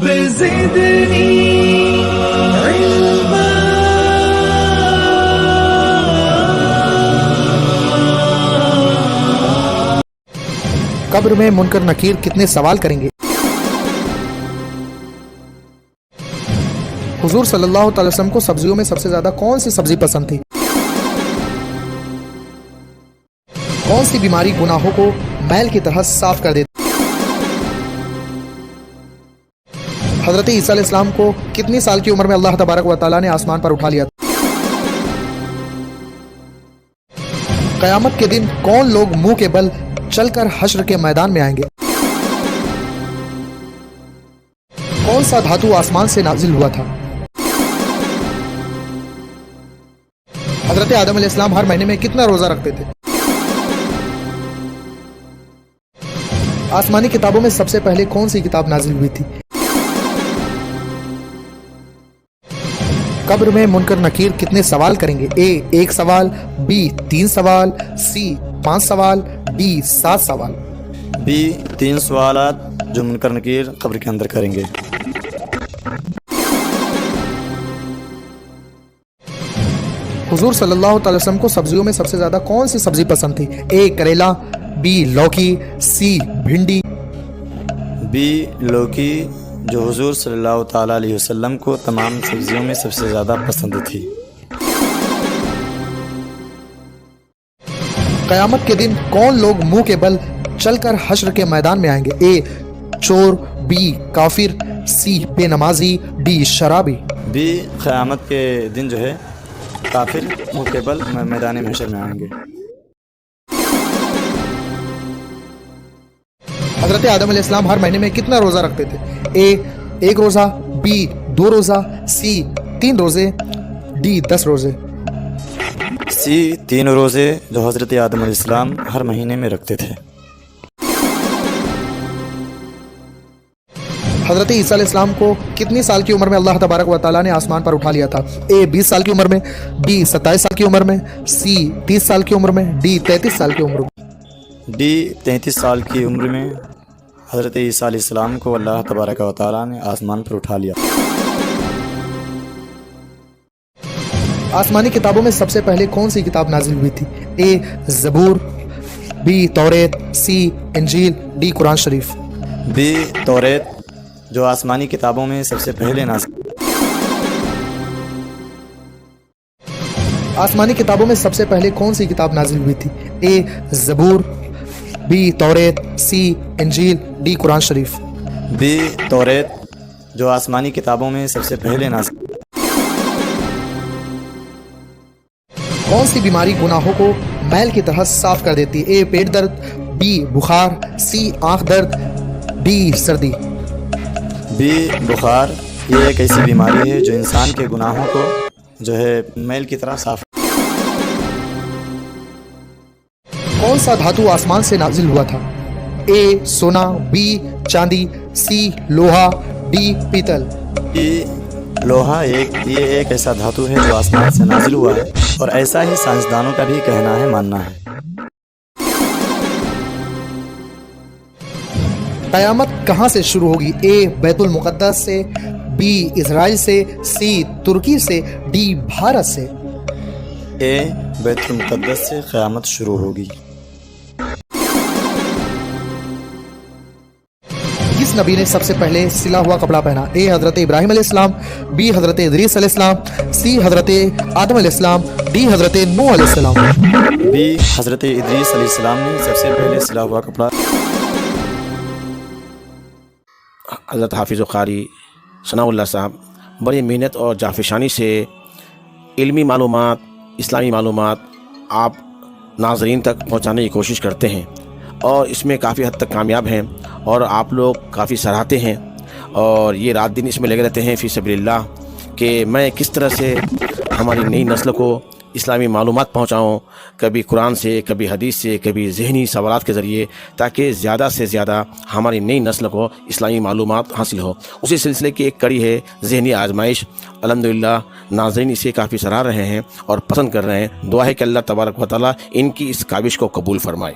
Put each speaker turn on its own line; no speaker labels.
رب زدنی علما۔
قبر میں منکر نکیر کتنے سوال کریں گے؟ حضور صلی اللہ تعالی وسلم کو سبزیوں میں سب سے زیادہ کون سی سبزی پسند تھی؟ کون سی بیماری گناہوں کو میل کی طرح صاف کر دیتی؟ حضرت عیسیٰ علیہ السلام کو کتنی سال کی عمر میں اللہ تبارک و تعالیٰ نے آسمان پر اٹھا لیا تھا؟ قیامت کے دن کون لوگ منہ کے بل چل کر حشر کے میدان میں آئیں گے؟ کون سا دھاتو آسمان سے نازل ہوا تھا؟ حضرت آدم علیہ السلام ہر مہینے میں کتنا روزہ رکھتے تھے؟ آسمانی کتابوں میں سب سے پہلے کون سی کتاب نازل ہوئی تھی؟ قبر میں منکر نکیر کتنے سوال کریں گے؟ اے 1 سوال، بی 3 سوال، سی 5 سوال، ڈی 7 سوال۔
بی 3 سوالات جو منکر نکیر قبر کے اندر کریں گے۔
حضور صلی اللہ تعالی وسلم کو سبزیوں میں سب سے زیادہ کون سی سبزی پسند تھی؟ اے کریلا، بی لوکی، سی بھنڈی۔
بی لوکی جو حضور صلی اللہ تعالیٰ علیہ وسلم کو تمام سبزیوں میں سب سے زیادہ پسند تھی۔
قیامت کے دن کون لوگ منہ کے بل چل کر حشر کے میدان میں آئیں گے؟ اے چور، بی کافر، سی بے نمازی، ڈی شرابی۔
بی قیامت کے دن جو ہے کافر منہ کے بل میدان محشر میں آئیں گے۔
حضرت آدم علیہ السلام ہر مہینے میں کتنا روزہ رکھتے تھے؟ اے 1 روزہ، بی 2 روزہ، سی 3 روزے، ڈی 10 روزے۔
سی 3 روزے جو حضرت آدم علیہ السلام ہر مہینے میں رکھتے تھے۔
حضرت عیسیٰ علیہ السلام کو کتنی سال کی عمر میں اللہ تبارک و تعالیٰ نے آسمان پر اٹھا لیا تھا؟ اے 20 سال کی عمر میں، بی 27 سال کی عمر میں، سی 30 سال کی عمر میں، ڈی 33 سال کی عمر میں۔
ڈی 33 سال کی عمر میں حضرت عیسیٰ علیہ السلام کو اللہ تبارک و تعالیٰ نے آسمان پر اٹھا لیا۔
آسمانی کتابوں میں سب سے پہلے کون سی کتاب نازل ہوئی تھی؟ اے زبور، بی توریت، سی انجیل، ڈی قرآن شریف۔
بی توریت جو آسمانی کتابوں میں سب سے پہلے نازل۔
آسمانی کتابوں میں سب سے پہلے کون سی کتاب نازل ہوئی تھی؟ اے زبور، بی توریت، سی انجیل، ڈی قرآن شریف۔
بی توریت جو آسمانی کتابوں میں سب سے پہلے نازل۔
کون سی بیماری گناہوں کو میل کی طرح صاف کر دیتی؟ اے پیٹ درد، بی بخار، سی آنکھ درد، ڈی سردی۔
بی بخار یہ ایک ایسی بیماری ہے جو انسان کے گناہوں کو جو ہے میل کی طرح صاف۔
کون سا دھاتو آسمان سے نازل ہوا تھا؟ اے سونا، بی چاندی، سی لوہا، ڈی پیتل۔
لوہا یہ ایک ایسا دھاتو ہے جو آسمان سے نازل ہوا ہے، اور ایسا ہی سائنسدانوں کا بھی کہنا ہے، ماننا ہے۔
قیامت کہاں سے شروع ہوگی؟ اے بیت المقدس سے، بی اسرائیل سے، سی ترکی سے، ڈی بھارت سے۔
اے بیت المقدس سے قیامت شروع ہوگی۔
کس نبی نے سب سے پہلے سلا ہوا کپڑا پہنا؟ اے حضرت ابراہیم علیہ السلام، بی حضرت ادریس علیہ السلام، سی حضرت آدم علیہ السلام، ڈی حضرت نوح علیہ السلام۔
بی حضرت ادریس علیہ السلام نے سب سے پہلے سلا ہوا کپڑا۔
حضرت حافظ قاری ثناء اللہ صاحب بڑی محنت اور جافشانی سے علمی معلومات، اسلامی معلومات آپ ناظرین تک پہنچانے کی کوشش کرتے ہیں، اور اس میں کافی حد تک کامیاب ہیں، اور آپ لوگ کافی سراہتے ہیں، اور یہ رات دن اس میں لگے رہتے ہیں فی سبیل اللہ کہ میں کس طرح سے ہماری نئی نسل کو اسلامی معلومات پہنچاؤں، کبھی قرآن سے، کبھی حدیث سے، کبھی ذہنی سوالات کے ذریعے، تاکہ زیادہ سے زیادہ ہماری نئی نسل کو اسلامی معلومات حاصل ہو۔ اسی سلسلے کی ایک کڑی ہے ذہنی آزمائش۔ الحمدللہ ناظرین اسے کافی سراہ رہے ہیں اور پسند کر رہے ہیں۔ دعا ہے کہ اللہ تبارک و تعالیٰ ان کی اس کاوش کو قبول فرمائے۔